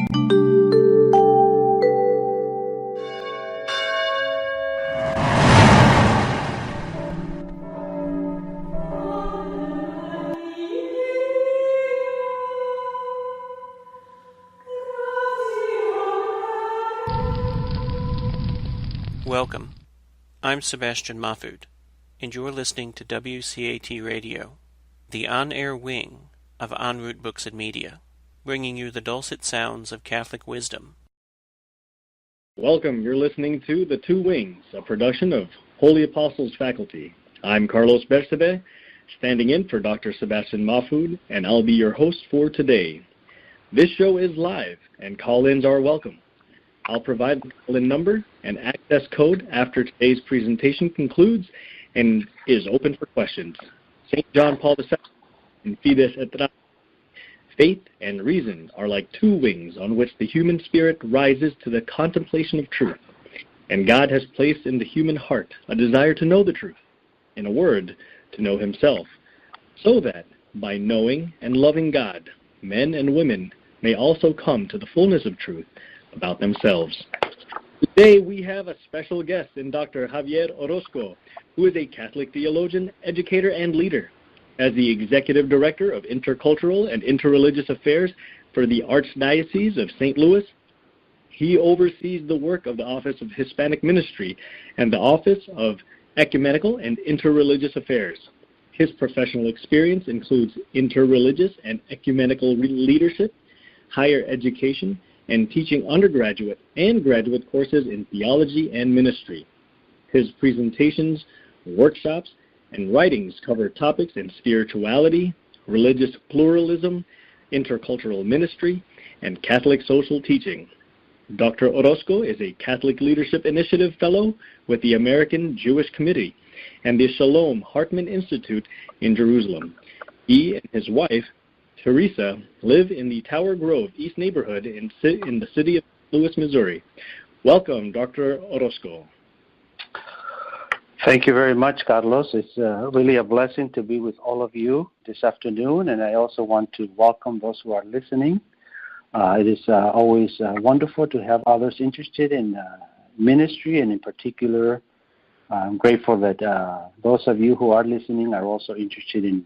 Welcome. I'm Sebastian Mahfood, and you're listening to WCAT Radio, the on-air wing of En Route Books and Media, bringing you the dulcet sounds of Catholic wisdom. Welcome. You're listening to The Two Wings, a production of Holy Apostles Faculty. I'm Carlos Bercebe, standing in for Dr. Sebastian Mahfood, and I'll be your host for today. This show is live, and call-ins are welcome. I'll provide the call-in number and access code after today's presentation concludes and is open for questions. St. John Paul II and Fides et Ratio. Faith and reason are like two wings on which the human spirit rises to the contemplation of truth. And God has placed in the human heart a desire to know the truth, in a word, to know himself, so that by knowing and loving God, men and women may also come to the fullness of truth about themselves. Today we have a special guest in Dr. Javier Orozco, who is a Catholic theologian, educator, and leader. As the Executive Director of Intercultural and Interreligious Affairs for the Archdiocese of St. Louis, he oversees the work of the Office of Hispanic Ministry and the Office of Ecumenical and Interreligious Affairs. His professional experience includes interreligious and ecumenical leadership, higher education, and teaching undergraduate and graduate courses in theology and ministry. His presentations, workshops, and writings cover topics in spirituality, religious pluralism, intercultural ministry, and Catholic social teaching. Dr. Orozco is a Catholic Leadership Initiative Fellow with the American Jewish Committee and the Shalom Hartman Institute in Jerusalem. He and his wife, Teresa, live in the Tower Grove East neighborhood in the city of St. Louis, Missouri. Welcome, Dr. Orozco. Thank you very much, Carlos. It's really a blessing to be with all of you this afternoon, and I also want to welcome those who are listening. It is always wonderful to have others interested in ministry, and in particular, I'm grateful that those of you who are listening are also interested in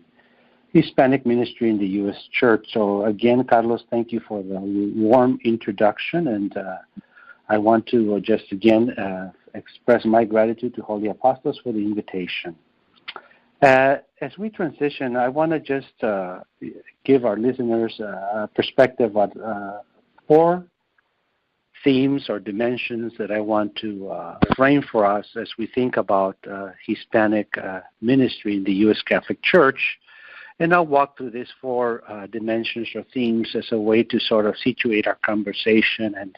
Hispanic ministry in the U.S. Church. So again, Carlos, thank you for the warm introduction, and I want to just again express my gratitude to Holy Apostles for the invitation. As we transition, I want to just give our listeners a perspective of 4 themes or dimensions that I want to frame for us as we think about Hispanic ministry in the U.S. Catholic Church. And I'll walk through these 4 dimensions or themes as a way to sort of situate our conversation and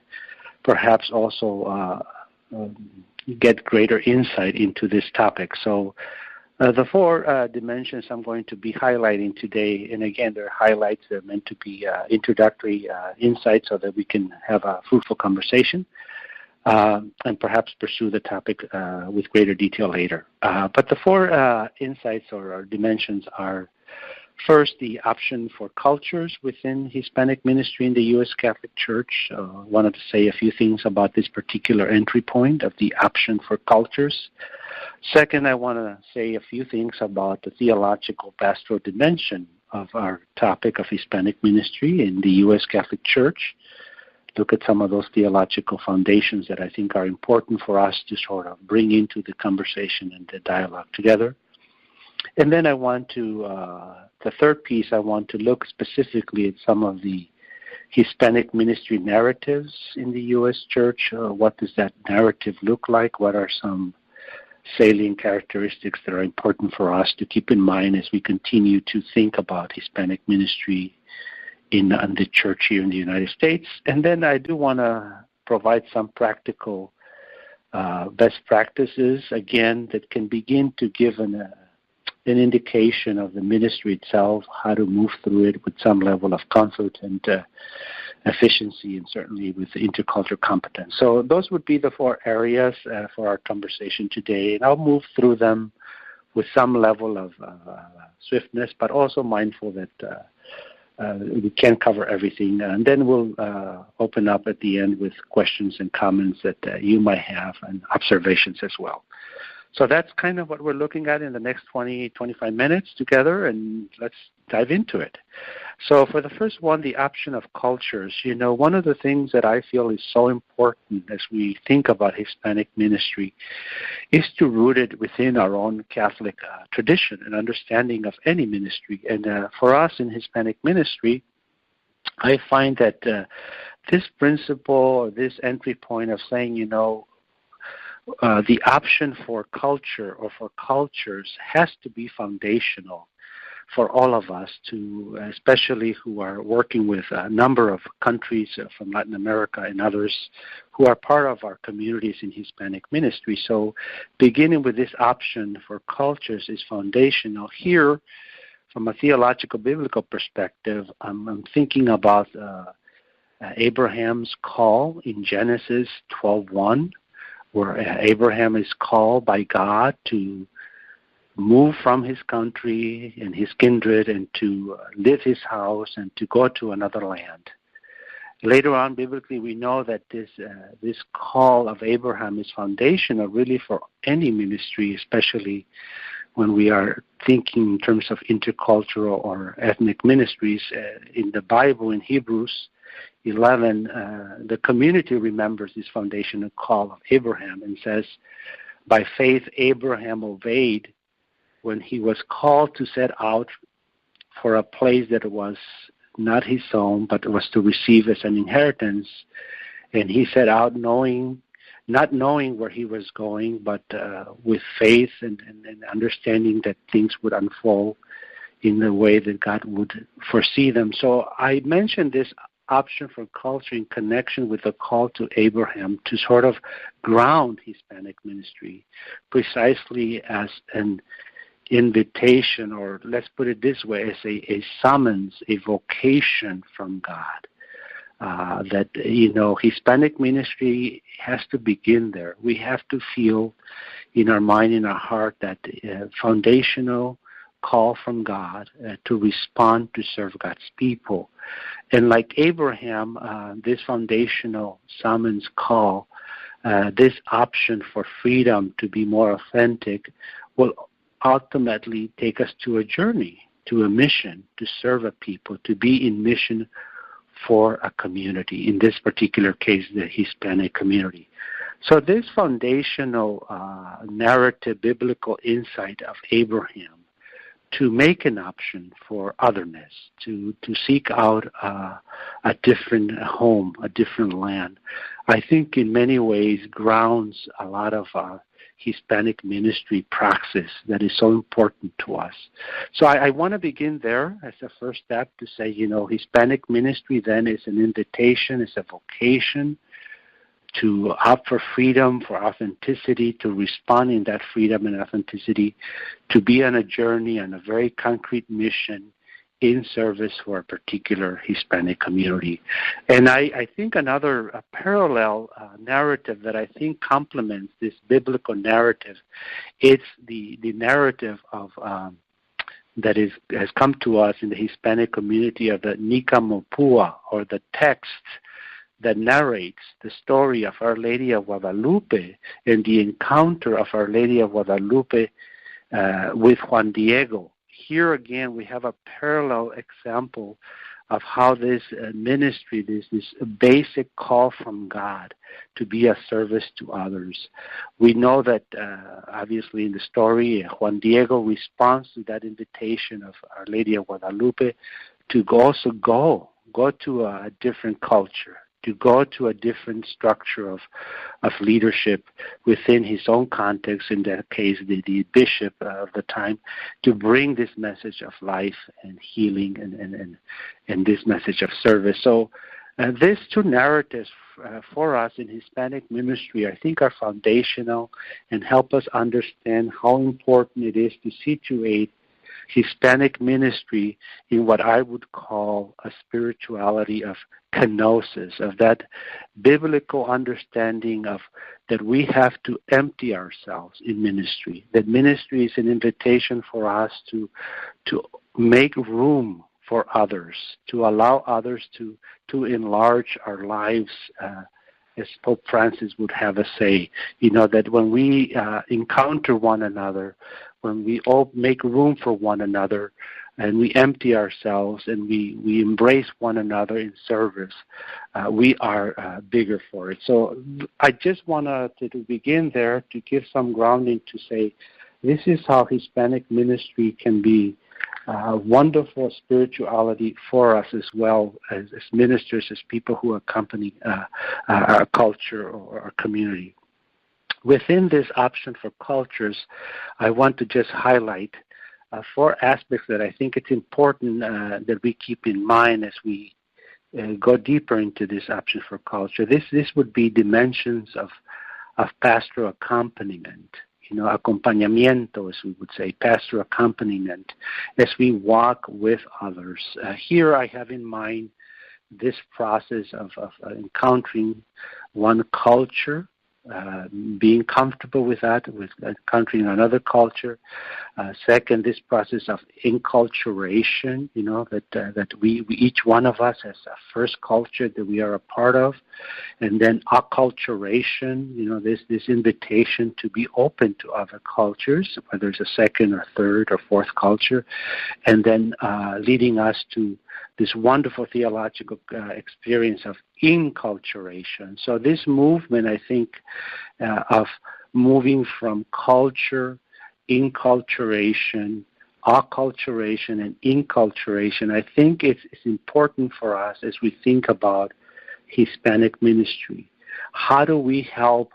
perhaps also get greater insight into this topic. So the 4 dimensions I'm going to be highlighting today, and again, they're highlights. They're meant to be introductory insights so that we can have a fruitful conversation and perhaps pursue the topic with greater detail later. But the 4 insights or dimensions are: first, the option for cultures within Hispanic ministry in the U.S. Catholic Church. I wanted to say a few things about this particular entry point of the option for cultures. Second, I want to say a few things about the theological-pastoral dimension of our topic of Hispanic ministry in the U.S. Catholic Church. Look at some of those theological foundations that I think are important for us to sort of bring into the conversation and the dialogue together. And then I want to, the third piece, I want to look specifically at some of the Hispanic ministry narratives in the U.S. Church. What does that narrative look like? What are some salient characteristics that are important for us to keep in mind as we continue to think about Hispanic ministry in the church here in the United States? And then I do want to provide some practical best practices, again, that can begin to give an indication of the ministry itself, how to move through it with some level of comfort and efficiency, and certainly with intercultural competence. So those would be the 4 areas for our conversation today, and I'll move through them with some level of swiftness, but also mindful that we can't cover everything. And then we'll open up at the end with questions and comments that you might have and observations as well. So that's kind of what we're looking at in the next 20, 25 minutes together, and let's dive into it. So for the first one, the option of cultures, one of the things that I feel is so important as we think about Hispanic ministry is to root it within our own Catholic tradition and understanding of any ministry. And for us in Hispanic ministry, I find that this principle or this entry point of saying, the option for culture or for cultures has to be foundational for all of us, to especially who are working with a number of countries from Latin America and others who are part of our communities in Hispanic ministry. So beginning with this option for cultures is foundational. Here, from a theological biblical perspective, I'm thinking about Abraham's call in Genesis 12:1, where Abraham is called by God to move from his country and his kindred and to leave his house and to go to another land. Later on, biblically, we know that this call of Abraham is foundational really for any ministry, especially when we are thinking in terms of intercultural or ethnic ministries. In the Bible, in Hebrews 11, the community remembers this foundational call of Abraham and says, by faith Abraham obeyed when he was called to set out for a place that was not his own, but was to receive as an inheritance. And he set out not knowing where he was going, but with faith and understanding that things would unfold in the way that God would foresee them. So I mentioned this option for culture in connection with the call to Abraham to sort of ground Hispanic ministry, precisely as an invitation, or let's put it this way, as a summons, a vocation from God. That, Hispanic ministry has to begin there. We have to feel in our mind, in our heart, that foundational call from God to respond to serve God's people. And like Abraham, this foundational summons call, this option for freedom to be more authentic will ultimately take us to a journey, to a mission, to serve a people, to be in mission for a community, in this particular case, the Hispanic community. So this foundational narrative, biblical insight of Abraham to make an option for otherness, to seek out a different home, a different land, I think in many ways grounds a lot of Hispanic ministry praxis that is so important to us. So I want to begin there as a first step to say, Hispanic ministry then is an invitation, is a vocation to opt for freedom, for authenticity, to respond in that freedom and authenticity, to be on a journey, on a very concrete mission in service for a particular Hispanic community. And I think another parallel narrative that I think complements this biblical narrative, it's the narrative of that has come to us in the Hispanic community of the Nika Mopua, or the text that narrates the story of Our Lady of Guadalupe and the encounter of Our Lady of Guadalupe with Juan Diego. Here again, we have a parallel example of how this ministry, this basic call from God to be a service to others. We know that, obviously, in the story, Juan Diego responds to that invitation of Our Lady of Guadalupe to also go to a different culture, to go to a different structure of leadership within his own context, in that case, the bishop of the time, to bring this message of life and healing and this message of service. So these two narratives for us in Hispanic ministry, I think, are foundational and help us understand how important it is to situate Hispanic ministry in what I would call a spirituality of kenosis, of that biblical understanding of that we have to empty ourselves in ministry, that ministry is an invitation for us to make room for others, to allow others to enlarge our lives, as Pope Francis would have us say, that when we encounter one another, when we all make room for one another, and we empty ourselves and we embrace one another in service, we are bigger for it. So I just want to begin there to give some grounding to say this is how Hispanic ministry can be wonderful spirituality for us as well as ministers, as people who accompany our culture or our community. Within this option for cultures, I want to just highlight 4 aspects that I think it's important that we keep in mind as we go deeper into this option for culture. This would be dimensions of pastoral accompaniment, acompañamiento, as we would say, pastoral accompaniment, as we walk with others. Here I have in mind this process of encountering one culture, being comfortable with that, with encountering another culture. Second, this process of enculturation, that we each one of us has a first culture that we are a part of, and then acculturation, this invitation to be open to other cultures, whether it's a second or third or fourth culture, and then leading us to this wonderful theological experience of enculturation. So this movement, I think, of moving from culture, enculturation, acculturation, and enculturation, I think it's important for us as we think about Hispanic ministry. How do we help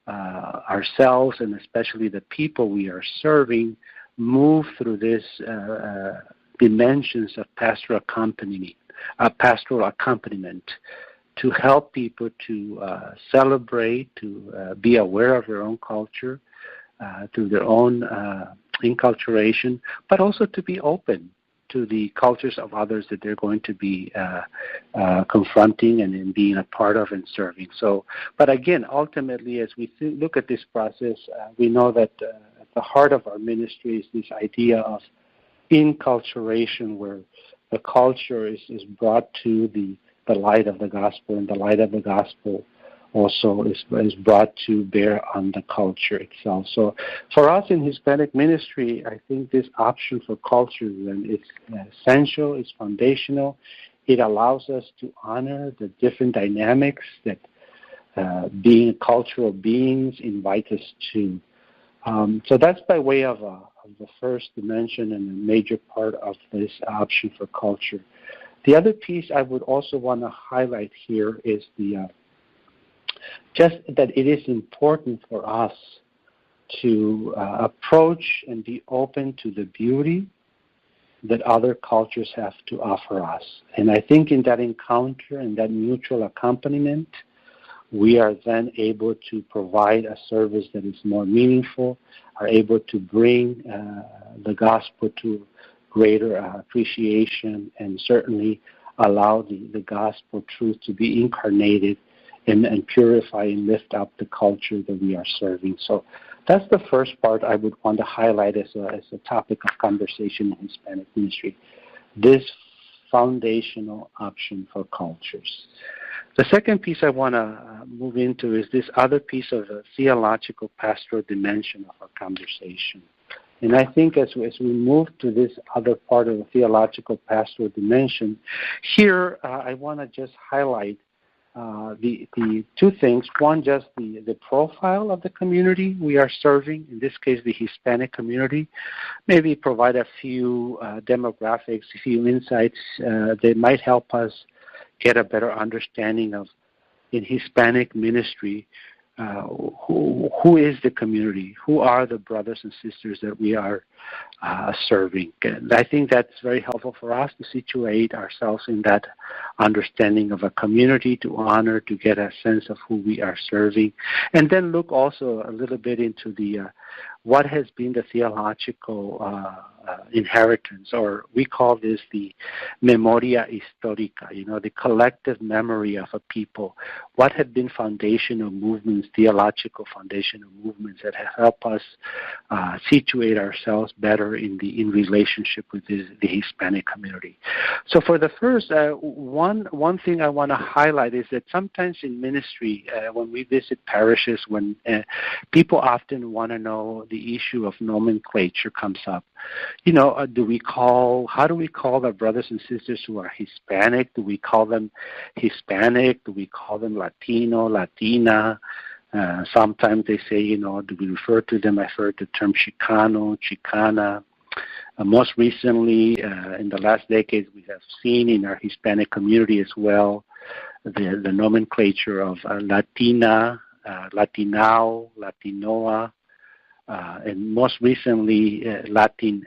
ourselves, and especially the people we are serving, move through this dimensions of pastoral accompaniment to help people to celebrate, to be aware of their own culture, through their own enculturation, but also to be open to the cultures of others that they're going to be confronting and being a part of and serving. So, but again, ultimately, as we look at this process, we know that at the heart of our ministry is this idea of enculturation, where the culture is brought to the light of the gospel, and the light of the gospel also is brought to bear on the culture itself. So for us in Hispanic ministry, I think this option for culture then is essential, it's foundational. It allows us to honor the different dynamics that being cultural beings invite us to. So that's by way of the first dimension and a major part of this option for culture. The other piece I would also want to highlight here is just that it is important for us to approach and be open to the beauty that other cultures have to offer us. And I think in that encounter and that mutual accompaniment, we are then able to provide a service that is more meaningful, are able to bring the gospel to greater appreciation, and certainly allow the gospel truth to be incarnated and purify and lift up the culture that we are serving. So that's the first part I would want to highlight as a topic of conversation in Hispanic ministry, this foundational option for cultures. The second piece I want to move into is this other piece of the theological pastoral dimension of our conversation. And I think as we move to this other part of the theological pastoral dimension, here I want to just highlight the two things. One, just the profile of the community we are serving, in this case the Hispanic community, maybe provide a few demographics, a few insights that might help us get a better understanding of, in Hispanic ministry, who is the community, who are the brothers and sisters that we are serving. And I think that's very helpful for us to situate ourselves in that understanding of a community, to honor, to get a sense of who we are serving, and then look also a little bit into the what has been the theological inheritance, or we call this the memoria histórica, the collective memory of a people. What have been foundational movements, theological foundational movements that have helped us situate ourselves better in relationship with the Hispanic community. So for the first, one thing I want to highlight is that sometimes in ministry, when we visit parishes, when people often want to know the issue of nomenclature comes up. How do we call our brothers and sisters who are Hispanic? Do we call them Hispanic? Do we call them Latino, Latina? Sometimes they say, do we refer to them? I've heard the term Chicano, Chicana. Most recently, in the last decades, we have seen in our Hispanic community as well the nomenclature of Latina, Latinao, Latinoa, and most recently Latinx.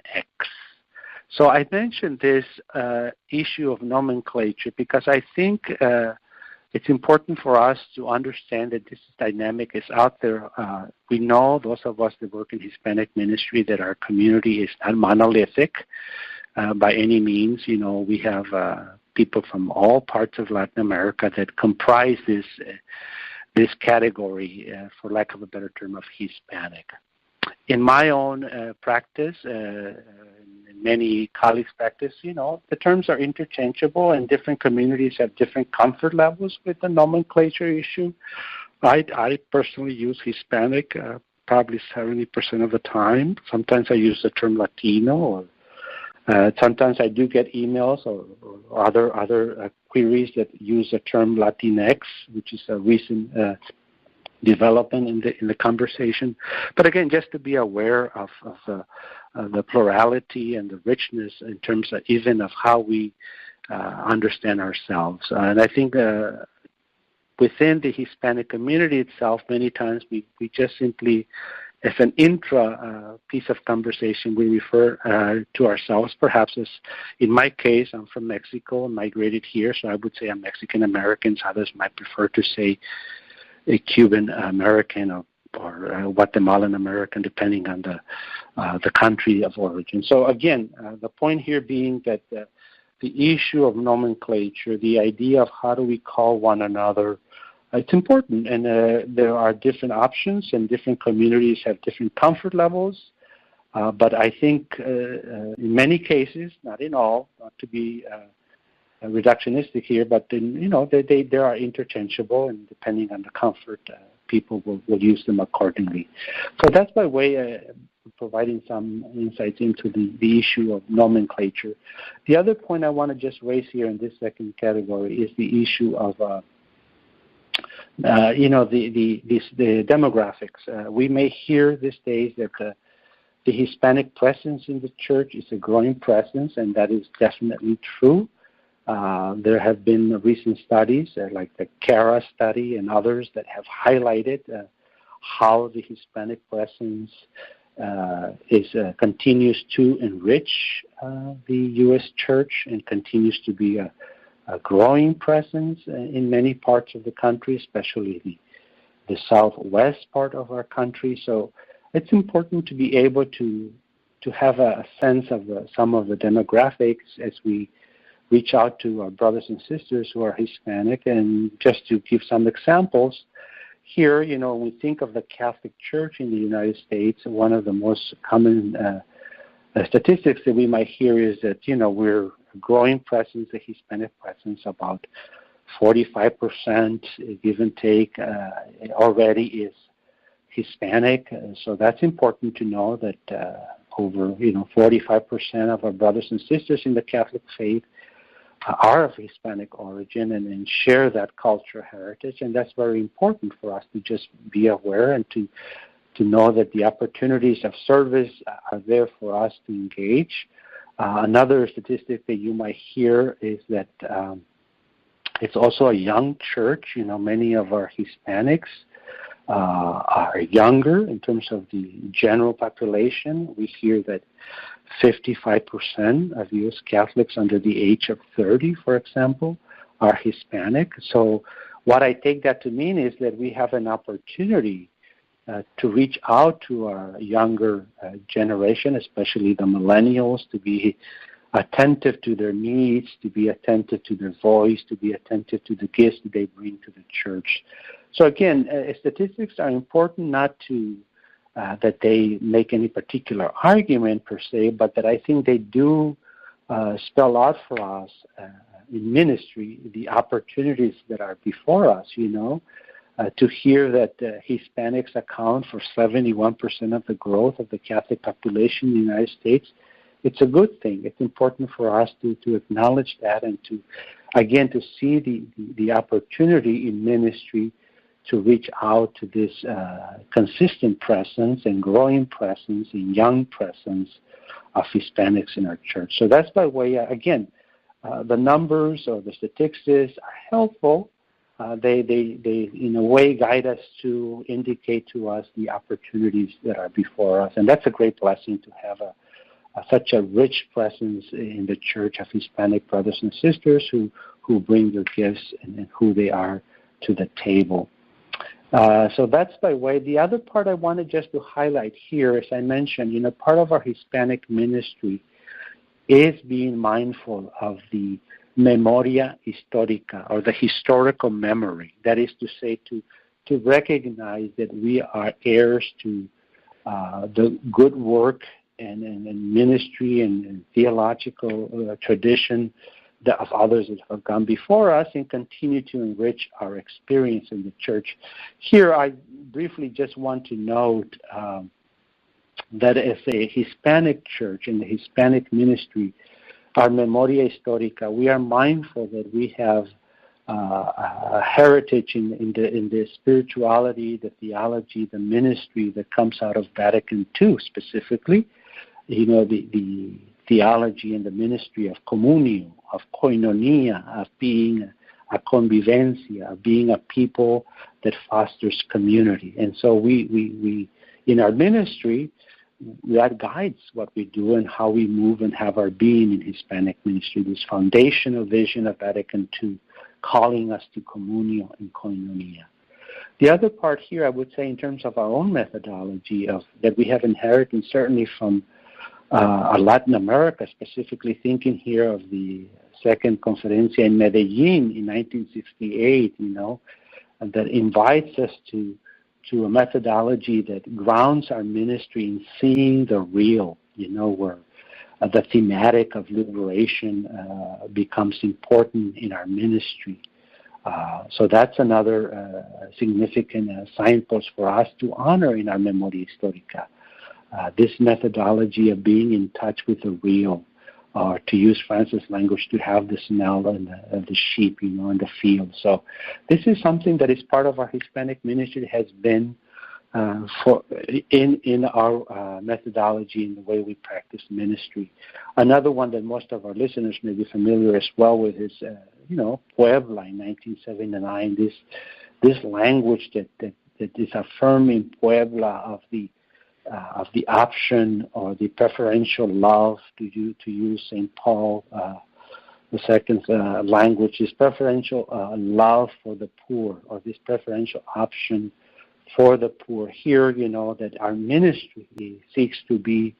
So I mentioned this issue of nomenclature because I think it's important for us to understand that this dynamic is out there. We know, those of us that work in Hispanic ministry, that our community is not monolithic by any means. We have people from all parts of Latin America that comprise this category, for lack of a better term, of Hispanic. In my own practice, in many colleagues' practice, the terms are interchangeable, and different communities have different comfort levels with the nomenclature issue. I personally use Hispanic probably 70% of the time. Sometimes I use the term Latino, or sometimes I do get emails or other queries that use the term Latinx, which is a recent development in the conversation. But again, just to be aware of the plurality and the richness in terms of even of how we understand ourselves. And I think within the Hispanic community itself, many times we just simply, as an intra piece of conversation, we refer to ourselves perhaps as, in my case, I'm from Mexico and migrated here, so I would say I'm Mexican American. Others might prefer to say a Cuban American or Guatemalan American, depending on the country of origin. So again, the point here being that the issue of nomenclature, the idea of how do we call one another, it's important, and there are different options, and different communities have different comfort levels. But I think in many cases, not in all, not to be reductionistic here, but they are interchangeable, and depending on the comfort, people will use them accordingly. So that's by way of providing some insights into the issue of nomenclature. The other point I want to just raise here in this second category is the issue of the demographics. We may hear these days that the Hispanic presence in the church is a growing presence, and that is definitely true. There have been recent studies, like the CARA study and others, that have highlighted how the Hispanic presence continues to enrich the U.S. church and continues to be a growing presence in many parts of the country, especially the southwest part of our country. So it's important to be able to have a sense of some of the demographics as we reach out to our brothers and sisters who are Hispanic. And just to give some examples, here, when we think of the Catholic Church in the United States, one of the most common statistics that we might hear is that, we're a growing presence, a Hispanic presence, about 45%, give and take, already is Hispanic. So that's important to know that over, 45% of our brothers and sisters in the Catholic faith are of Hispanic origin and share that cultural heritage, and that's very important for us to just be aware and to know that the opportunities of service are there for us to engage. Another statistic that you might hear is that it's also a young church. Many of our Hispanics are younger in terms of the general population. We hear that 55% of U.S. Catholics under the age of 30, for example, are Hispanic. So what I take that to mean is that we have an opportunity to reach out to our younger generation, especially the millennials, to be attentive to their needs, to be attentive to their voice, to be attentive to the gifts that they bring to the church. So again, statistics are important, not to that they make any particular argument per se, but that I think they do spell out for us in ministry the opportunities that are before us, to hear that Hispanics account for 71% of the growth of the Catholic population in the United States. It's a good thing. It's important for us to acknowledge that and to see the opportunity in ministry to reach out to this consistent presence and growing presence and young presence of Hispanics in our church. So that's by way, again, the numbers or the statistics are helpful. They in a way guide us to indicate to us the opportunities that are before us. And that's a great blessing to have such a rich presence in the church of Hispanic brothers and sisters who bring their gifts and who they are to the table. So that's by way. The other part I wanted just to highlight here, as I mentioned, part of our Hispanic ministry is being mindful of the memoria histórica, or the historical memory. That is to say, to recognize that we are heirs to the good work and ministry and theological tradition of others that have gone before us, and continue to enrich our experience in the church. Here, I briefly just want to note that as a Hispanic church in the Hispanic ministry, our memoria histórica, we are mindful that we have a heritage in the spirituality, the theology, the ministry that comes out of Vatican II specifically. The theology and the ministry of communio, of koinonia, of being a convivencia, of being a people that fosters community. And so we in our ministry, that guides what we do and how we move and have our being in Hispanic ministry, this foundational vision of Vatican II, calling us to communio and koinonia. The other part here, I would say, in terms of our own methodology that we have inherited, certainly from Latin America, specifically thinking here of the Second Conferencia in Medellin in 1968, that invites us to a methodology that grounds our ministry in seeing the real, where the thematic of liberation becomes important in our ministry. So that's another significant signpost for us to honor in our memoria histórica. This methodology of being in touch with the real, or to use Francis' language, to have the smell of the sheep, in the field. So this is something that is part of our Hispanic ministry, has been in our methodology, in the way we practice ministry. Another one that most of our listeners may be familiar as well with is, Puebla in 1979. This language that is affirmed in Puebla of the option or the preferential love, to use St. Paul the second language, is preferential love for the poor, or this preferential option for the poor. Here, that our ministry seeks to be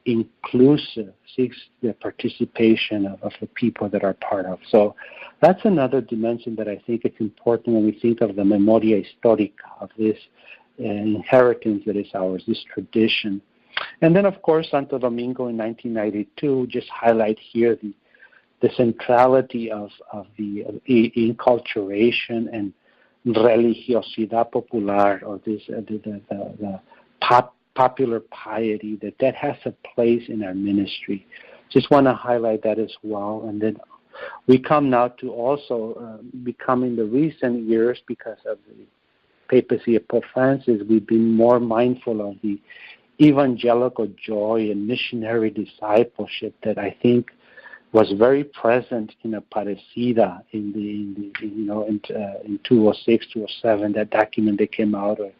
inclusive, seeks the participation of the people that are part of. So that's another dimension that I think is important when we think of the memoria histórica, of this inheritance that is ours, this tradition. And then, of course, Santo Domingo in 1992 just highlight here the centrality of the inculturation and religiosidad popular, or this the popular piety that has a place in our ministry. Just want to highlight that as well. And then we come now to also become, in the recent years, because of the papacy of Pope Francis, we've been more mindful of the evangelical joy and missionary discipleship that I think was very present in Aparecida in 2006, 2007, that document that came out of.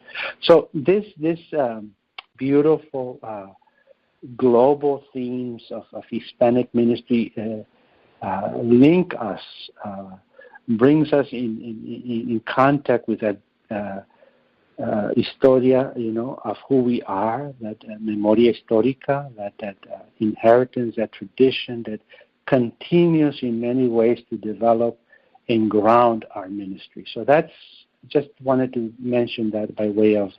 So this beautiful global themes of Hispanic ministry link us, brings us in contact with that historia, of who we are, that memoria histórica, that inheritance, that tradition that continues in many ways to develop and ground our ministry. So that's just wanted to mention that by way of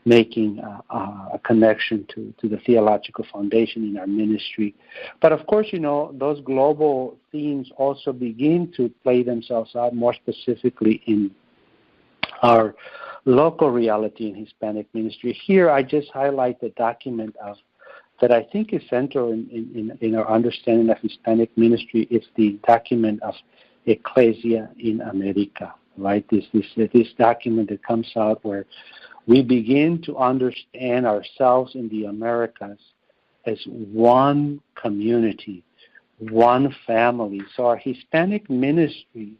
making a connection to the theological foundation in our ministry. But of course, those global themes also begin to play themselves out more specifically in our local reality in Hispanic ministry. Here, I just highlight the document that I think is central in our understanding of Hispanic ministry. It's the document of Ecclesia in America, right? This document that comes out where we begin to understand ourselves in the Americas as one community, one family. So our Hispanic ministry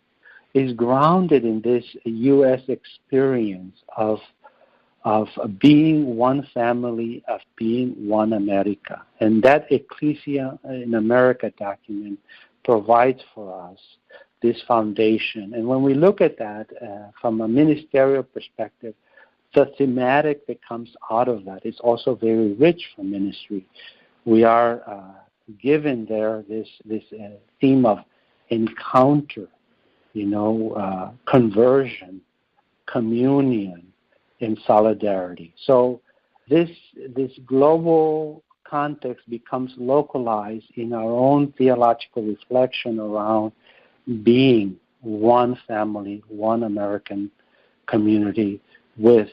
is grounded in this U.S. experience of being one family, of being one America. And that Ecclesia in America document provides for us this foundation. And when we look at that from a ministerial perspective, the thematic that comes out of that is also very rich for ministry. We are given there this theme of encounter, conversion, communion, and solidarity. So this global context becomes localized in our own theological reflection around being one family, one American community with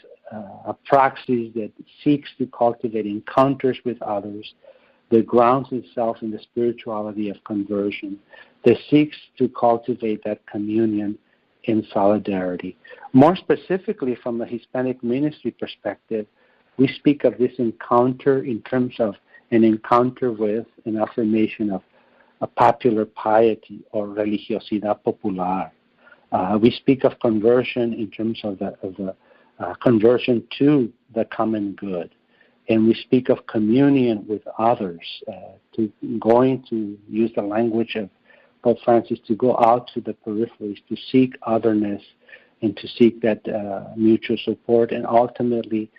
a praxis that seeks to cultivate encounters with others, that grounds itself in the spirituality of conversion, that seeks to cultivate that communion in solidarity. More specifically, from the Hispanic ministry perspective, we speak of this encounter in terms of an encounter with an affirmation of a popular piety or religiosidad popular. We speak of conversion in terms of the conversion to the common good. And we speak of communion with others, going to use the language of Pope Francis, to go out to the peripheries, to seek otherness and to seek that mutual support, and ultimately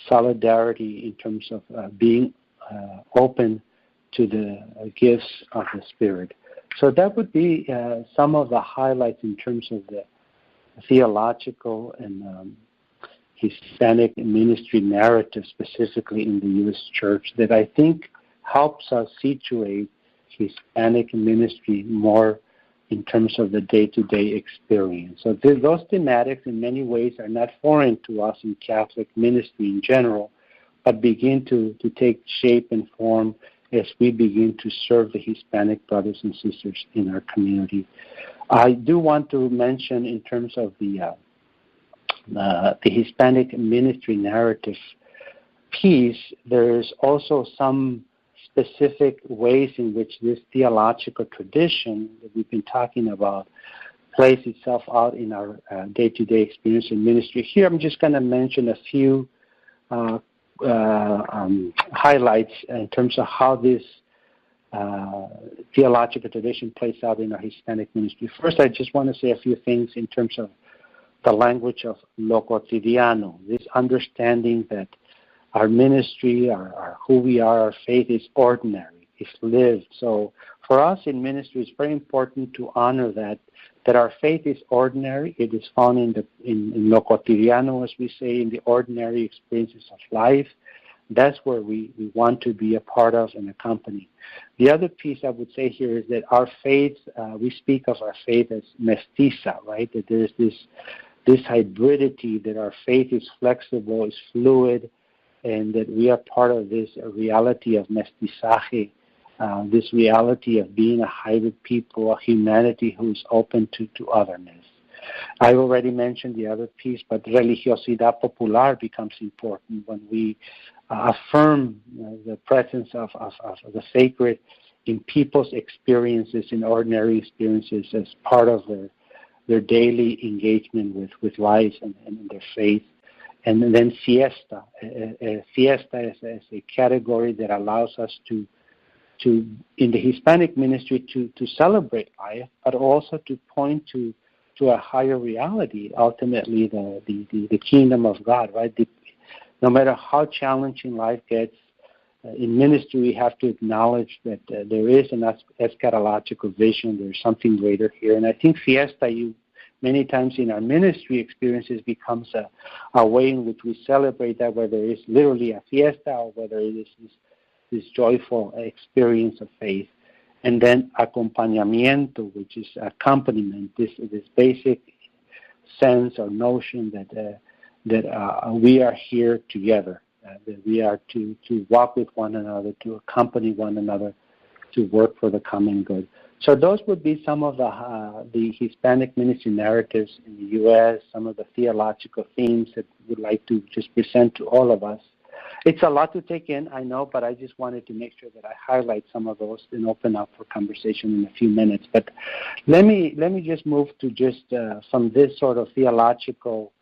solidarity in terms of being open to the gifts of the Spirit. So that would be some of the highlights in terms of the theological and Hispanic ministry narrative, specifically in the U.S. Church, that I think helps us situate Hispanic ministry more in terms of the day-to-day experience. So those thematics in many ways are not foreign to us in Catholic ministry in general, but begin to take shape and form as we begin to serve the Hispanic brothers and sisters in our community. I do want to mention in terms of the Hispanic ministry narrative piece, there's also some specific ways in which this theological tradition that we've been talking about plays itself out in our day-to-day experience in ministry. Here I'm just going to mention a few highlights in terms of how this theological tradition plays out in our Hispanic ministry. First, I just want to say a few things in terms of the language of lo cotidiano, this understanding that our ministry, our who we are, our faith is ordinary, it's lived. So for us in ministry, it's very important to honor that our faith is ordinary. It is found in lo cotidiano, as we say, in the ordinary experiences of life. That's where we want to be a part of and accompany. The other piece I would say here is that our faith, we speak of our faith as mestiza, right? That there's this hybridity, that our faith is flexible, is fluid, and that we are part of this reality of mestizaje, this reality of being a hybrid people, a humanity who is open to otherness. I already mentioned the other piece, but religiosidad popular becomes important when we affirm the presence of the sacred in people's experiences, in ordinary experiences, as part of their daily engagement with life and their faith. And then siesta. Siesta is a category that allows us to in the Hispanic ministry to celebrate life, but also to point to to a higher reality, ultimately the kingdom of God, right? No matter how challenging life gets, in ministry we have to acknowledge that there is an eschatological vision. There's something greater here. And I think fiesta, many times in our ministry experiences, becomes a way in which we celebrate that, whether it's literally a fiesta or whether it is this joyful experience of faith. And then acompañamiento, which is accompaniment, this basic sense or notion that we are here together, that we are to walk with one another, to accompany one another, to work for the common good. So those would be some of the Hispanic ministry narratives in the U.S., some of the theological themes that we would like to just present to all of us. It's a lot to take in, I know, but I just wanted to make sure that I highlight some of those and open up for conversation in a few minutes. But let me just move to just from this sort of theological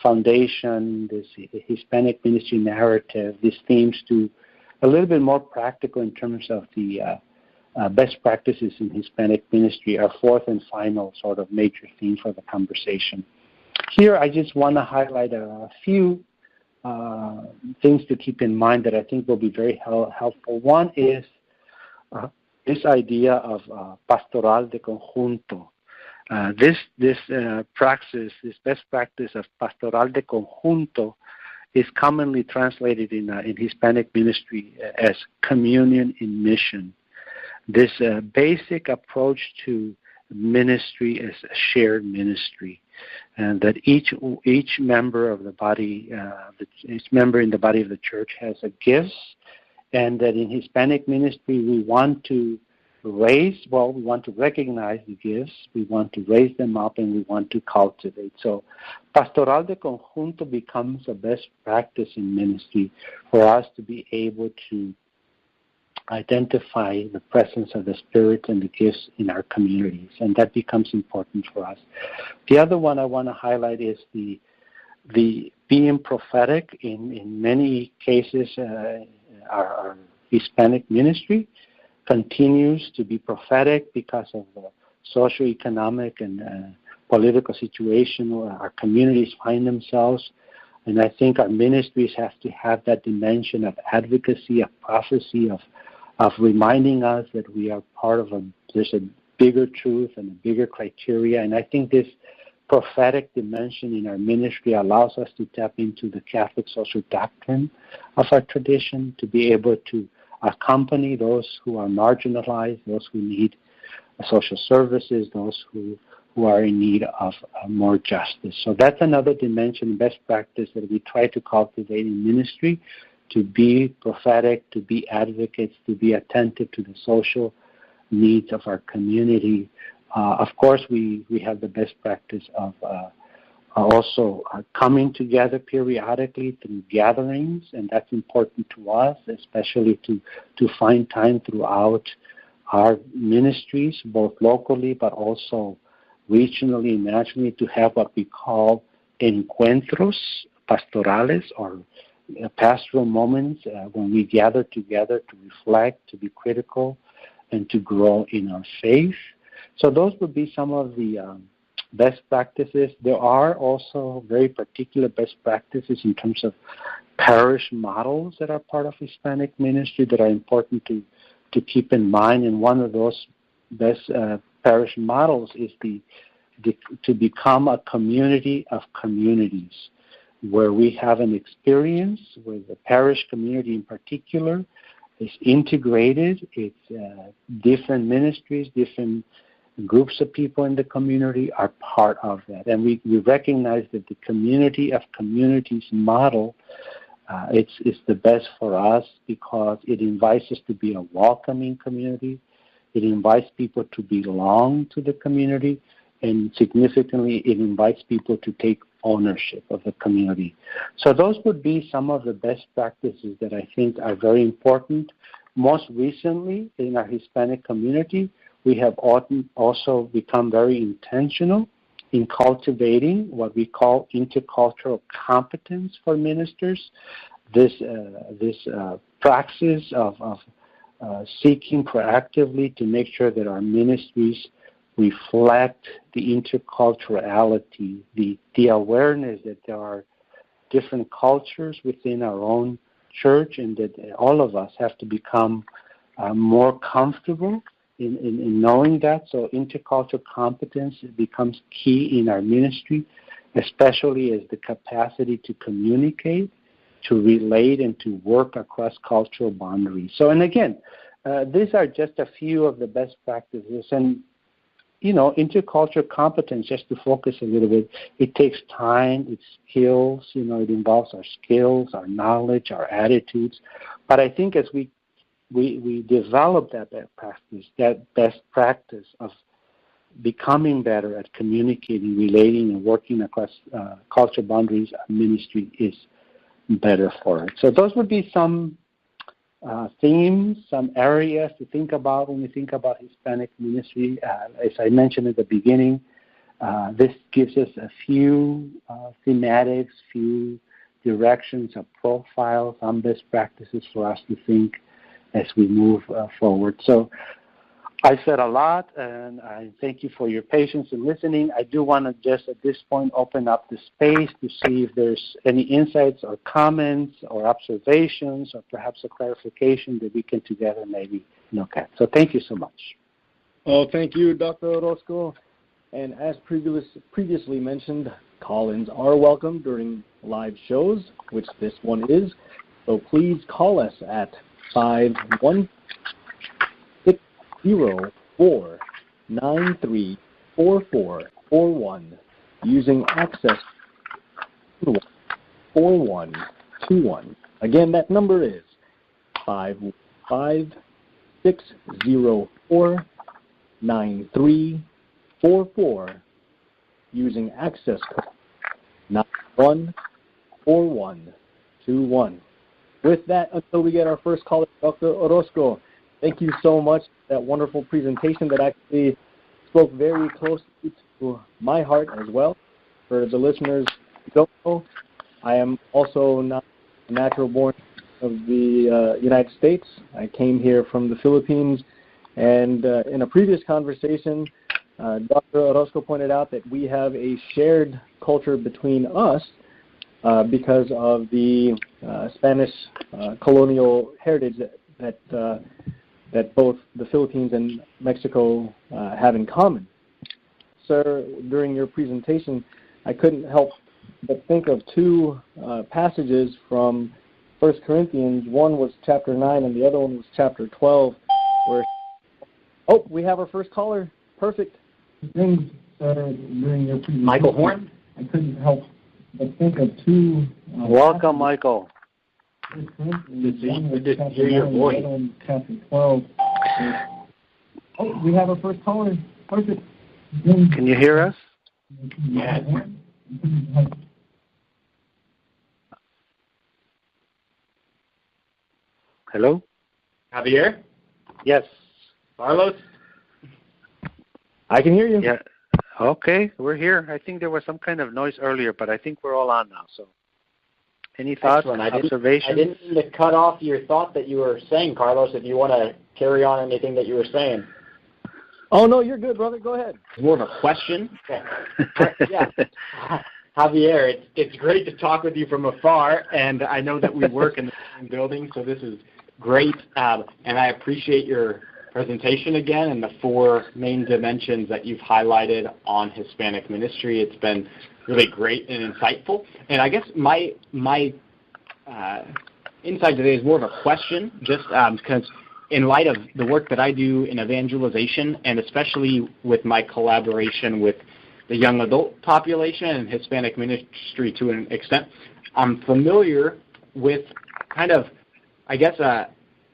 foundation, this Hispanic ministry narrative, these themes, to a little bit more practical in terms of the best practices in Hispanic ministry, our fourth and final sort of major theme for the conversation. Here I just want to highlight a few things to keep in mind that I think will be very helpful. One is this idea of pastoral de conjunto. This praxis, this best practice of pastoral de conjunto, is commonly translated in Hispanic ministry as communion in mission. This basic approach to ministry is a shared ministry, and that each member of the body, each member in the body of the church has a gift, and that in Hispanic ministry we want to recognize the gifts, we want to raise them up, and we want to cultivate. So pastoral de conjunto becomes a best practice in ministry for us to be able to identify the presence of the Spirit and the gifts in our communities, and that becomes important for us. The other one I want to highlight is the being prophetic. In many cases, our Hispanic ministry continues to be prophetic because of the socioeconomic and political situation where our communities find themselves. And I think our ministries have to have that dimension of advocacy, of prophecy, of reminding us that we are part of there's a bigger truth and a bigger criteria. And I think this prophetic dimension in our ministry allows us to tap into the Catholic social doctrine of our tradition, to be able to accompany those who are marginalized, those who need social services, those who are in need of more justice. So that's another dimension, best practice that we try to cultivate in ministry, to be prophetic, to be advocates, to be attentive to the social needs of our community. Of course, we have the best practice of also coming together periodically through gatherings, and that's important to us, especially to find time throughout our ministries, both locally but also regionally and nationally, to have what we call encuentros pastorales, or pastoral moments when we gather together to reflect, to be critical, and to grow in our faith. So those would be some of the best practices. There are also very particular best practices in terms of parish models that are part of Hispanic ministry that are important to keep in mind. And one of those best parish models is to become a community of communities, where we have an experience where the parish community in particular is integrated. It's different ministries, different groups of people in the community are part of that. And we recognize that the community of communities model it's the best for us because it invites us to be a welcoming community. It invites people to belong to the community, and significantly, it invites people to take ownership of the community. So those would be some of the best practices that I think are very important. Most recently, in our Hispanic community, we have also become very intentional in cultivating what we call intercultural competence for ministers. This praxis of seeking proactively to make sure that our ministries reflect the interculturality, the awareness that there are different cultures within our own church, and that all of us have to become more comfortable in knowing that. So intercultural competence becomes key in our ministry, especially as the capacity to communicate, to relate, and to work across cultural boundaries. So, and again, these are just a few of the best practices. And, intercultural competence, just to focus a little bit, it takes time, it's skills, it involves our skills, our knowledge, our attitudes. But I think as we develop that best practice of becoming better at communicating, relating, and working across cultural boundaries, our ministry is better for it. So those would be some themes, some areas to think about when we think about Hispanic ministry. As I mentioned at the beginning, this gives us a few thematics, few directions, a profile, some best practices for us to think as we move forward. So I said a lot, and I thank you for your patience in listening. I do want to just at this point open up the space to see if there's any insights or comments or observations or perhaps a clarification that we can together maybe look at. So thank you so much. Well, thank you, Dr. Orozco. And as previously mentioned, call-ins are welcome during live shows, which this one is. So please call us at 516-0493-4441 using access 4121. Again, that number is 516-0493-4441 using access code 914121. With that, until we get our first caller, Dr. Orozco, thank you so much for that wonderful presentation that actually spoke very closely to my heart as well. For the listeners who don't know, I am also not a natural born of the United States. I came here from the Philippines, and in a previous conversation, Dr. Orozco pointed out that we have a shared culture between us because of the Spanish colonial heritage that both the Philippines and Mexico have in common. Sir, during your presentation, I couldn't help but think of two passages from 1 Corinthians. One was chapter 9 and the other one was chapter 12. Oh, we have our first caller. Perfect. During your presentation, Michael Horn? I couldn't help but think of two. Welcome, Michael. Good to hear your voice. Chapter 12. Oh, we have our first caller. Perfect. Can you hear us? Yes. Hello? Javier? Yes. Carlos? I can hear you. Yeah. Okay, we're here. I think there was some kind of noise earlier, but I think we're all on now. So, any thoughts, observations? I didn't mean to cut off your thought that you were saying, Carlos, if you want to carry on anything that you were saying. Oh, no, you're good, brother. Go ahead. More of a question. Okay. Yeah. Javier, it's great to talk with you from afar, and I know that we work in the same building, so this is great, and I appreciate your presentation again and the four main dimensions that you've highlighted on Hispanic ministry. It's been really great and insightful. And I guess my insight today is more of a question, just because in light of the work that I do in evangelization, and especially with my collaboration with the young adult population and Hispanic ministry to an extent, I'm familiar with kind of, I guess,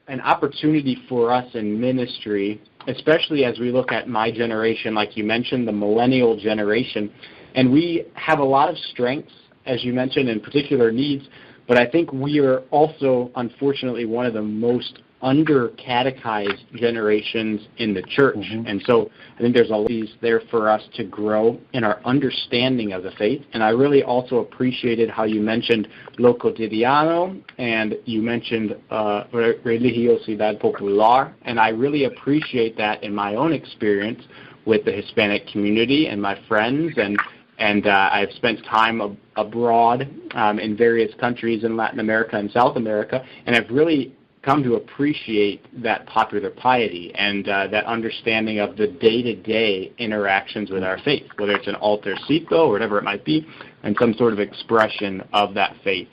an opportunity for us in ministry, especially as we look at my generation, like you mentioned, the millennial generation. And we have a lot of strengths, as you mentioned, and particular needs, but I think we are also, unfortunately, one of the most under-catechized generations in the church. Mm-hmm. And so I think there's always there for us to grow in our understanding of the faith. And I really also appreciated how you mentioned lo cotidiano and you mentioned religiosidad popular. And I really appreciate that in my own experience with the Hispanic community and my friends, and I've spent time abroad in various countries in Latin America and South America, and I've really come to appreciate that popular piety and that understanding of the day-to-day interactions with our faith, whether it's an altarcito or whatever it might be, and some sort of expression of that faith.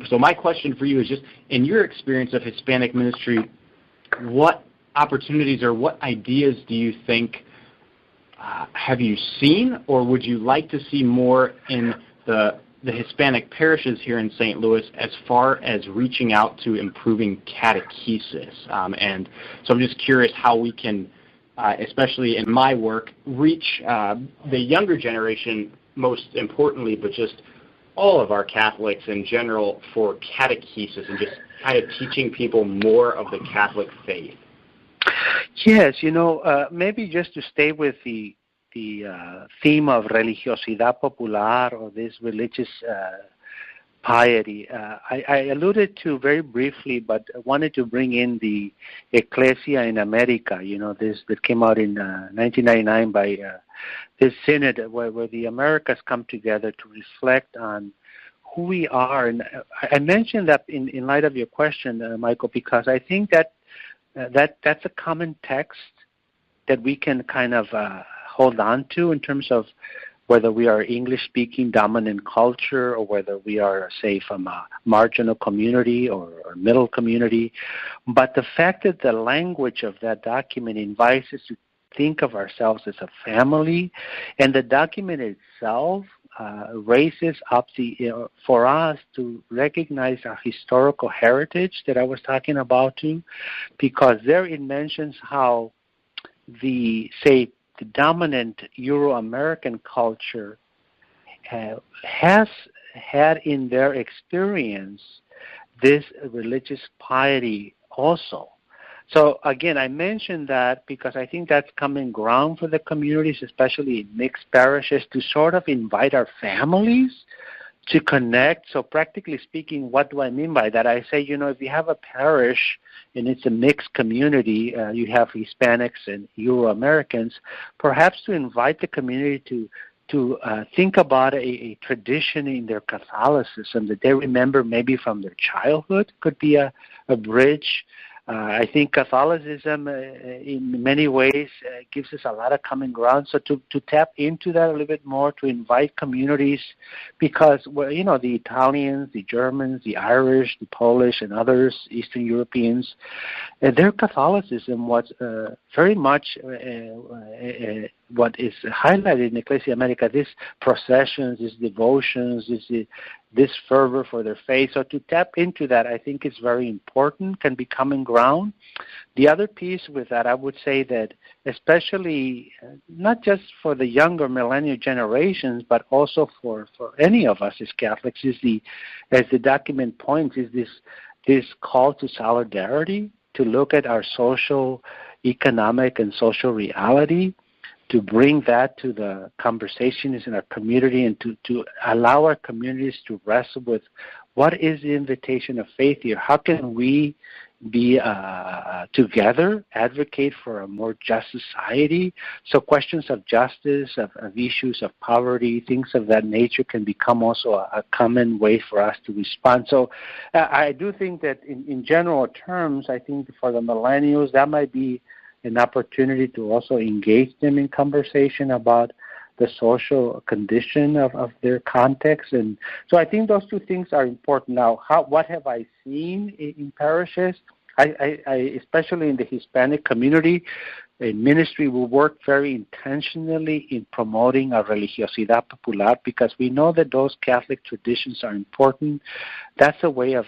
So my question for you is just, in your experience of Hispanic ministry, what opportunities or what ideas do you think have you seen, or would you like to see more in the Hispanic parishes here in St. Louis as far as reaching out to improving catechesis? And so I'm just curious how we can, especially in my work, reach the younger generation most importantly, but just all of our Catholics in general for catechesis and just kind of teaching people more of the Catholic faith. Yes, maybe just to stay with the theme of religiosidad popular, or this religious piety. I alluded to very briefly, but I wanted to bring in the Ecclesia in America, this that came out in 1999 by this synod where the Americas come together to reflect on who we are. And I mentioned that in light of your question, Michael, because I think that's a common text that we can kind of hold on to in terms of whether we are English-speaking dominant culture or whether we are, say, from a marginal community or middle community. But the fact that the language of that document invites us to think of ourselves as a family, and the document itself raises up for us to recognize our historical heritage that I was talking about too, because there it mentions how the dominant Euro-American culture has had in their experience this religious piety also. So again, I mentioned that because I think that's common ground for the communities, especially in mixed parishes, to sort of invite our families to connect. So practically speaking, what do I mean by that? I say, if you have a parish and it's a mixed community, you have Hispanics and Euro-Americans, perhaps to invite the community to think about a tradition in their Catholicism that they remember maybe from their childhood, could be a bridge. I think Catholicism, in many ways, gives us a lot of common ground. So to tap into that a little bit more, to invite communities, because the Italians, the Germans, the Irish, the Polish, and others, Eastern Europeans, their Catholicism was very much what is highlighted in Ecclesia America. These processions, these devotions, this fervor for their faith. So to tap into that, I think is very important, can be common ground. The other piece with that, I would say that especially not just for the younger millennial generations, but also for any of us as Catholics, is as the document points, is this call to solidarity, to look at our social, economic, and social reality, to bring that to the conversations in our community, and to allow our communities to wrestle with what is the invitation of faith here. How can we be together, advocate for a more just society? So questions of justice, of issues of poverty, things of that nature can become also a common way for us to respond. So I do think that in general terms, I think for the millennials, that might be an opportunity to also engage them in conversation about the social condition of their context. And so I think those two things are important. Now, what have I seen in parishes? I especially in the Hispanic community, in ministry, we work very intentionally in promoting a religiosidad popular, because we know that those Catholic traditions are important. That's a way of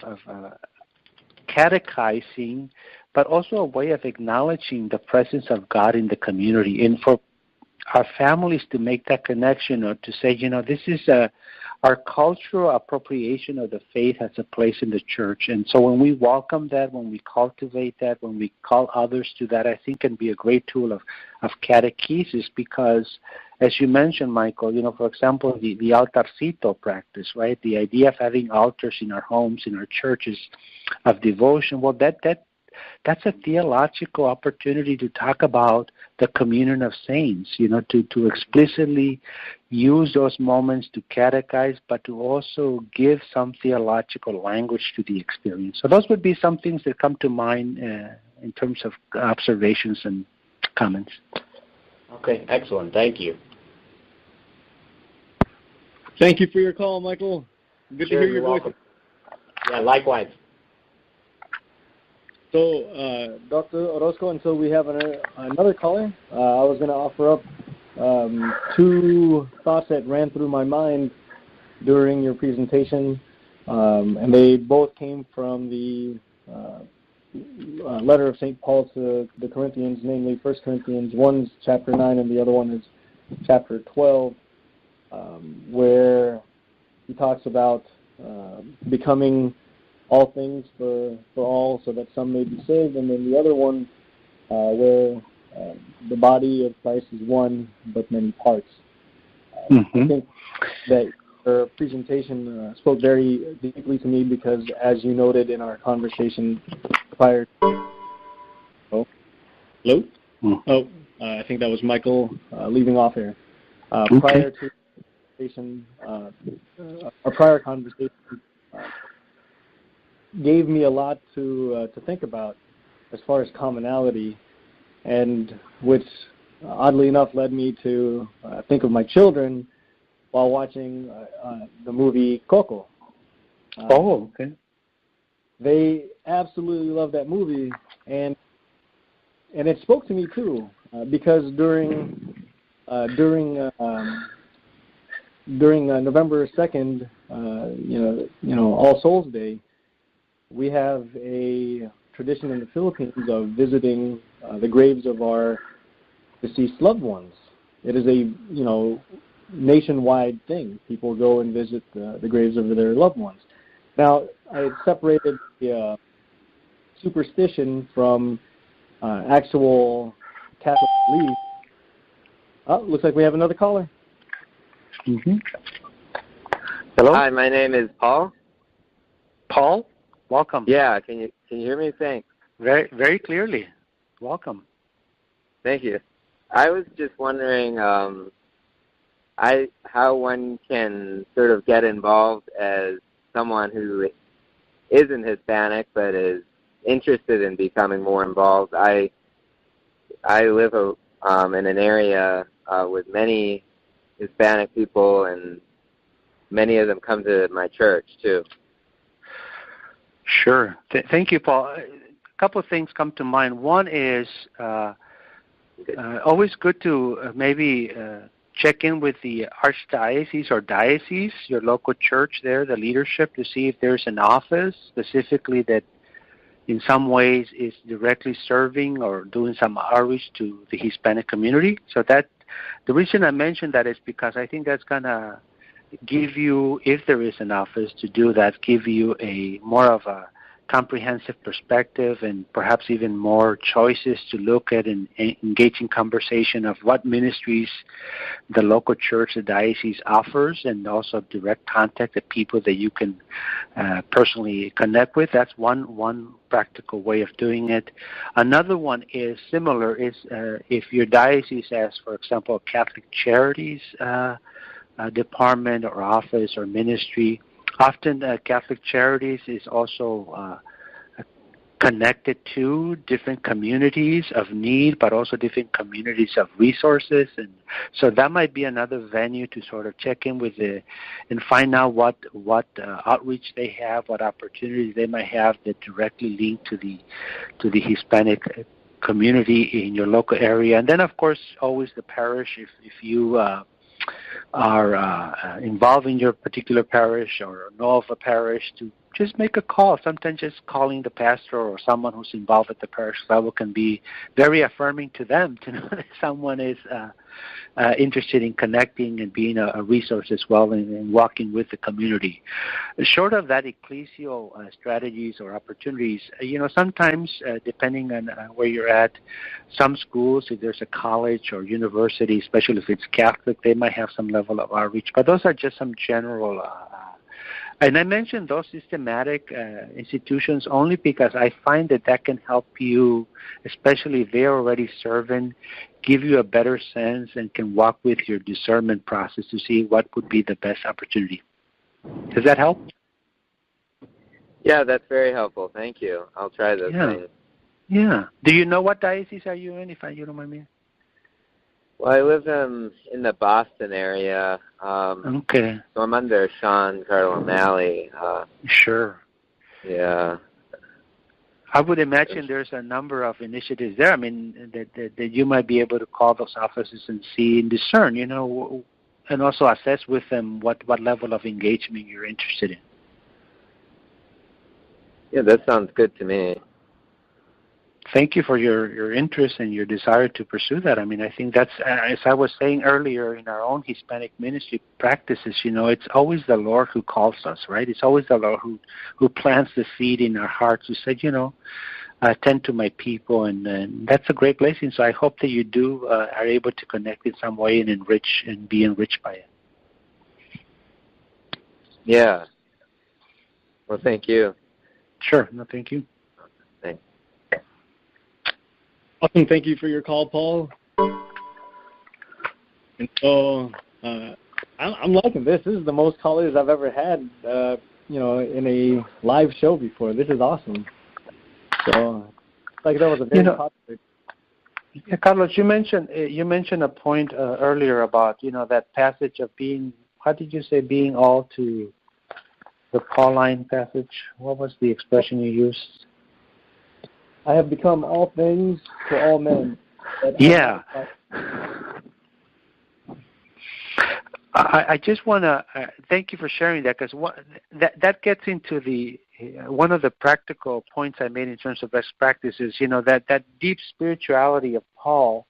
catechizing, but also a way of acknowledging the presence of God in the community. And for our families to make that connection, or to say, this is our cultural appropriation of the faith has a place in the church. And so when we welcome that, when we cultivate that, when we call others to that, I think can be a great tool of catechesis, because as you mentioned, Michael, for example, the altarcito practice, right? The idea of having altars in our homes, in our churches of devotion, well, that that's a theological opportunity to talk about the communion of saints, to explicitly use those moments to catechize, but to also give some theological language to the experience. So those would be some things that come to mind in terms of observations and comments. Okay, excellent. Thank you. Thank you for your call, Michael. Good to hear your voice. Welcome. Yeah, likewise. So, Dr. Orozco, until we have another caller, I was going to offer up two thoughts that ran through my mind during your presentation, and they both came from the letter of St. Paul to the Corinthians, namely 1 Corinthians. One's chapter 9 and the other one is chapter 12, where he talks about becoming all things for all, so that some may be saved, and then the other one where the body of Christ is one, but many parts. I think that your presentation spoke very deeply to me because, as you noted in our conversation prior to... Hello? I think that was Michael leaving off here. Prior to our prior conversation gave me a lot to think about as far as commonality, and which oddly enough led me to think of my children while watching the movie Coco. Okay. They absolutely love that movie, and it spoke to me too, because during November 2nd, All Souls Day, we have a tradition in the Philippines of visiting the graves of our deceased loved ones. It is a nationwide thing. People go and visit the graves of their loved ones. Now, I separated the superstition from actual Catholic belief. Looks like we have another caller. Hello. Hi, my name is Paul. Paul, welcome. Yeah, can you hear me? Thanks. Very, very clearly. Welcome. Thank you. I was just wondering how one can sort of get involved as someone who isn't Hispanic but is interested in becoming more involved. I live in an area with many Hispanic people, and many of them come to my church too. Sure. Thank you, Paul. A couple of things come to mind. One is always good to maybe check in with the Archdiocese or Diocese, your local church there, the leadership, to see if there's an office specifically that in some ways is directly serving or doing some outreach to the Hispanic community. So that the reason I mentioned that is because I think that's going to give you, if there is an office to do that, give you a more of a comprehensive perspective and perhaps even more choices to look at and engage in conversation of what ministries the local church, the diocese offers, and also direct contact with people that you can personally connect with. That's one practical way of doing it. Another one is similar, is if your diocese has, for example, a Catholic Charities department or office or ministry. Often Catholic Charities is also connected to different communities of need, but also different communities of resources. And so that might be another venue to sort of check in with and find out what outreach they have, what opportunities they might have that directly link to the Hispanic community in your local area. And then, of course, always the parish, if you are involved in your particular parish or know of a parish, to just make a call. Sometimes just calling the pastor or someone who's involved at the parish level can be very affirming to them to know that someone is interested in connecting and being a resource as well and walking with the community. Short of that, ecclesial strategies or opportunities, sometimes depending on where you're at, some schools, if there's a college or university, especially if it's Catholic, they might have some level of outreach. But those are just some general And I mentioned those systematic institutions only because I find that can help you, especially if they're already serving, give you a better sense and can walk with your discernment process to see what would be the best opportunity. Does that help? Yeah, that's very helpful. Thank you. I'll try those things. Yeah. Do you know what diocese are you in, if you don't mind me? Well, I live in the Boston area. Okay. So I'm under Sean Cardinal-O'Malley. Sure. Yeah. I would imagine there's a number of initiatives there. I mean, that you might be able to call those offices and see and discern, and also assess with them what level of engagement you're interested in. Yeah, that sounds good to me. Thank you for your interest and your desire to pursue that. I mean, I think that's, as I was saying earlier, in our own Hispanic ministry practices, it's always the Lord who calls us, right? It's always the Lord who plants the seed in our hearts, who said, attend to my people, and that's a great blessing. So I hope that you are able to connect in some way and enrich and be enriched by it. Yeah. Well, thank you. Sure. No, thank you. Thanks. Awesome. Thank you for your call, Paul. And so I'm liking this. This is the most callers I've ever had, in a live show before. This is awesome. So, that was a very popular. Yeah, Carlos, you mentioned a point earlier about that passage of being. How did you say being all to the Pauline passage? What was the expression you used? I have become all things to all men. Yeah. I just want to thank you for sharing that, because that gets into one of the practical points I made in terms of best practices. That deep spirituality of Paul.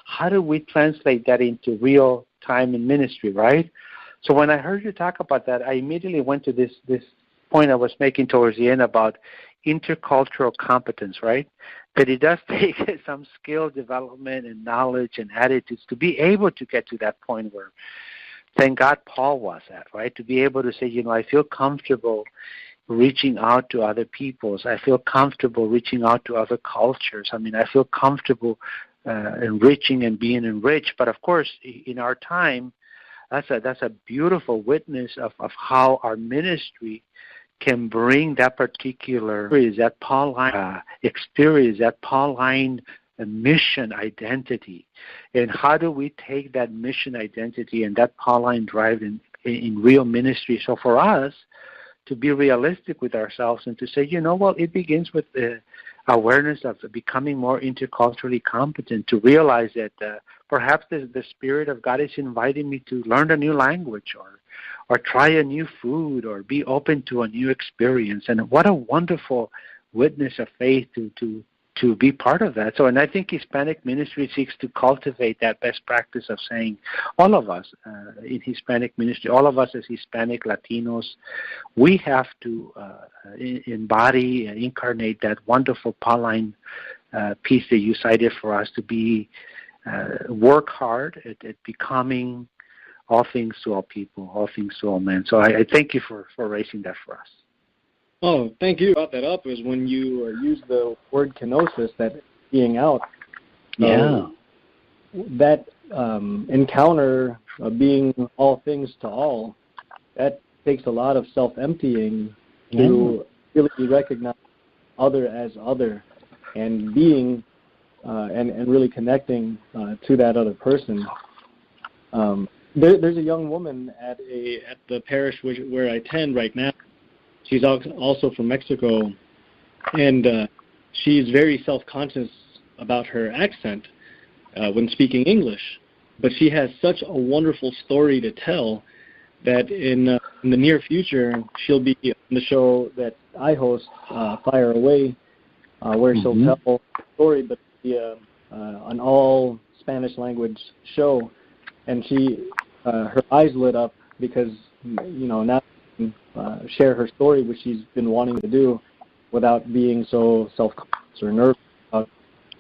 How do we translate that into real time in ministry, right? So when I heard you talk about that, I immediately went to this point I was making towards the end about intercultural competence, right? That it does take some skill development and knowledge and attitudes to be able to get to that point where, thank God, Paul was at, right? To be able to say, I feel comfortable reaching out to other peoples. I feel comfortable reaching out to other cultures. I mean, I feel comfortable enriching and being enriched. But of course, in our time, that's a beautiful witness of how our ministry can bring that particular that Pauline experience, that Pauline mission identity. And how do we take that mission identity and that Pauline drive in real ministry? So for us, to be realistic with ourselves and to say, it begins with the awareness of becoming more interculturally competent, to realize that perhaps the Spirit of God is inviting me to learn a new language or try a new food or be open to a new experience. And what a wonderful witness of faith to be part of that. So, and I think Hispanic ministry seeks to cultivate that best practice of saying, all of us in Hispanic ministry, all of us as Hispanic Latinos, we have to embody and incarnate that wonderful Pauline piece that you cited for us to be, work hard at becoming all things to all people, all things to all men. So I thank you for raising that for us. Oh, thank you. Brought that up is when you use the word kenosis, that being out. Yeah. That encounter of being all things to all, that takes a lot of self-emptying to really recognize other as other and being and really connecting to that other person. There's a young woman at the parish where I attend right now. She's also from Mexico, and she's very self-conscious about her accent when speaking English. But she has such a wonderful story to tell that in the near future, she'll be on the show that I host, Fire Away, where she'll tell a story, but it'll be an all Spanish language show. And her eyes lit up because, now share her story, which she's been wanting to do without being so self-conscious or nervous about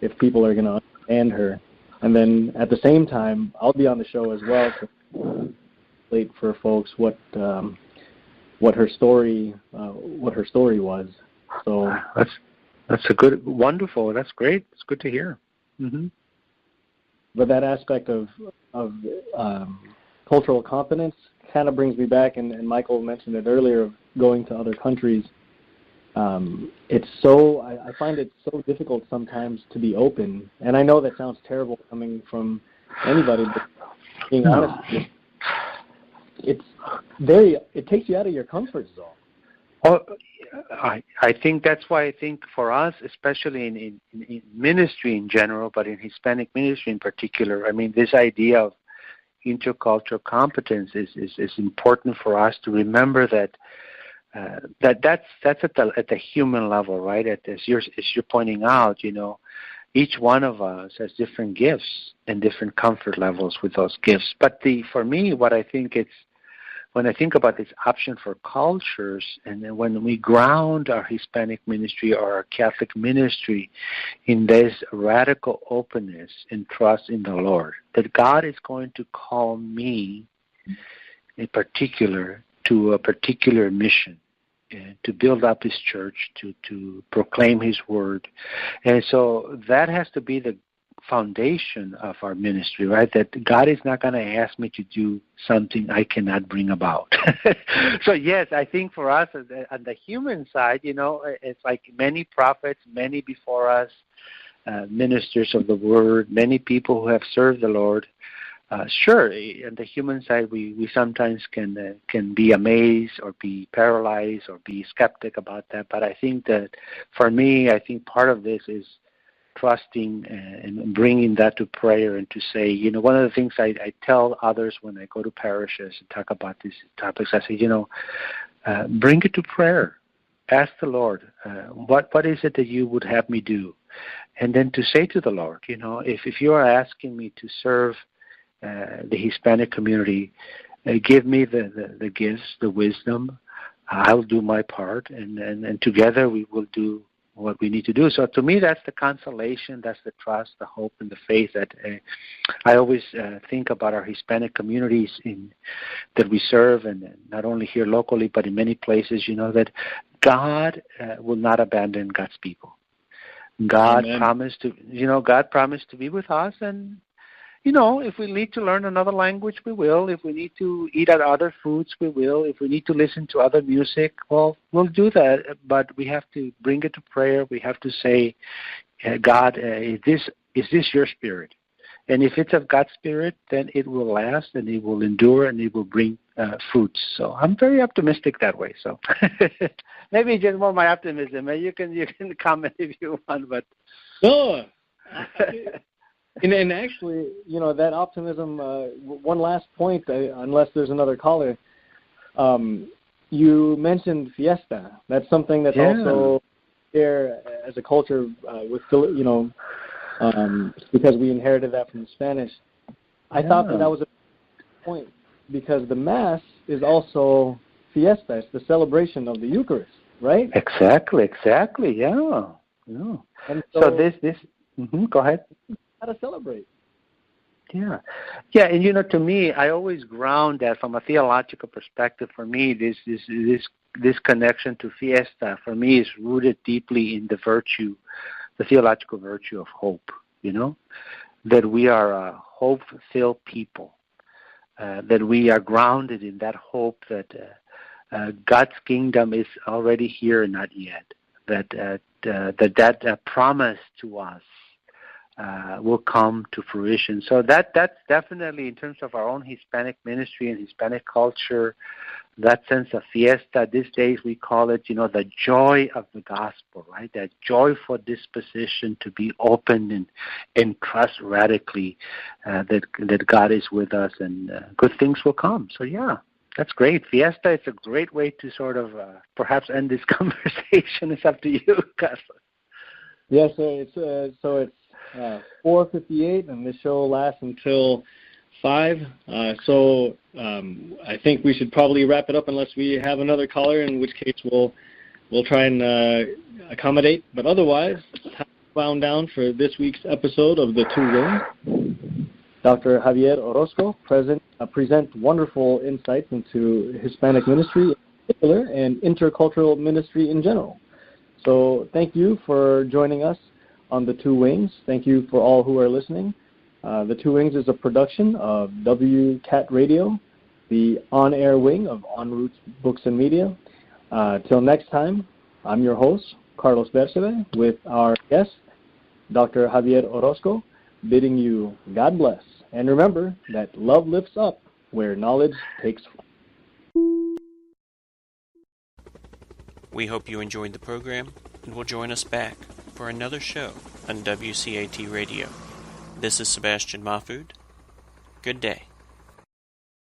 if people are going to understand her. And then at the same time, I'll be on the show as well to relate for folks what what her story was. So that's a good, wonderful. That's great. It's good to hear. Mm-hmm. But that aspect of cultural competence kind of brings me back, and Michael mentioned it earlier, of going to other countries. It's so, I find it so difficult sometimes to be open, and I know that sounds terrible coming from anybody, but being honest, it takes you out of your comfort zone. Oh, I think that's why I think for us, especially in ministry in general, but in Hispanic ministry in particular, I mean, this idea of intercultural competence is important for us to remember that that's at the human level, right? As you're pointing out, each one of us has different gifts and different comfort levels with those gifts. But for me, what I think when I think about this option for cultures, and then when we ground our Hispanic ministry or our Catholic ministry in this radical openness and trust in the Lord, that God is going to call me in particular to a particular mission, to build up His church, to proclaim His word. And so that has to be the foundation of our ministry, right? That God is not going to ask me to do something I cannot bring about. So yes, I think for us on the human side, it's like many prophets, many before us, ministers of the word, many people who have served the Lord. Sure, on the human side, we sometimes can be amazed or be paralyzed or be skeptic about that. But I think that for me, I think part of this is trusting and bringing that to prayer, and to say, one of the things I tell others when I go to parishes and talk about these topics, I say, bring it to prayer. Ask the Lord, what is it that you would have me do? And then to say to the Lord, if you are asking me to serve the Hispanic community, give me the gifts, the wisdom. I'll do my part, and together we will do what we need to do. So to me, that's the consolation, that's the trust, the hope, and the faith that I always think about our Hispanic communities that we serve, and not only here locally, but in many places, that God will not abandon God's people. God promised to be with us, and if we need to learn another language, we will. If we need to eat at other foods, we will. If we need to listen to other music, well, we'll do that. But we have to bring it to prayer. We have to say, God, is this your spirit? And if it's of God's spirit, then it will last, and it will endure, and it will bring fruits. So I'm very optimistic that way. So maybe just more my optimism. You can comment if you want, but no. And actually, that optimism, one last point, unless there's another caller, you mentioned fiesta. That's something that's also there as a culture with, because we inherited that from the Spanish. I thought that was a point, because the Mass is also fiesta. It's the celebration of the Eucharist, right? Exactly, yeah. And so this go ahead. How to celebrate. Yeah, and to me, I always ground that from a theological perspective. For me, this connection to fiesta, for me, is rooted deeply in the theological virtue of hope. That we are a hope-filled people, that we are grounded in that hope that God's kingdom is already here and not yet. That promise to us will come to fruition. So that's definitely, in terms of our own Hispanic ministry and Hispanic culture, that sense of fiesta. These days we call it, the joy of the gospel, right? That joyful disposition to be open and trust radically that God is with us, and good things will come. So yeah, that's great. Fiesta is a great way to sort of perhaps end this conversation. It's up to you, Carlos. Yeah, so it's 4:58, and this show lasts until 5. So I think we should probably wrap it up, unless we have another caller, in which case we'll try and accommodate. But otherwise, time wound down for this week's episode of The Two Wings. Dr. Javier Orozco present wonderful insights into Hispanic ministry particular and intercultural ministry in general. So thank you for joining us on The Two Wings. Thank you for all who are listening. The Two Wings is a production of WCAT Radio, the on-air wing of En Route Books and Media. Till next time, I'm your host, Carlos Bercebe, with our guest, Dr. Javier Orozco, bidding you God bless. And remember that love lifts up where knowledge takes flight. We hope you enjoyed the program and will join us back for another show on WCAT Radio. This is Sebastian Mahfood. Good day.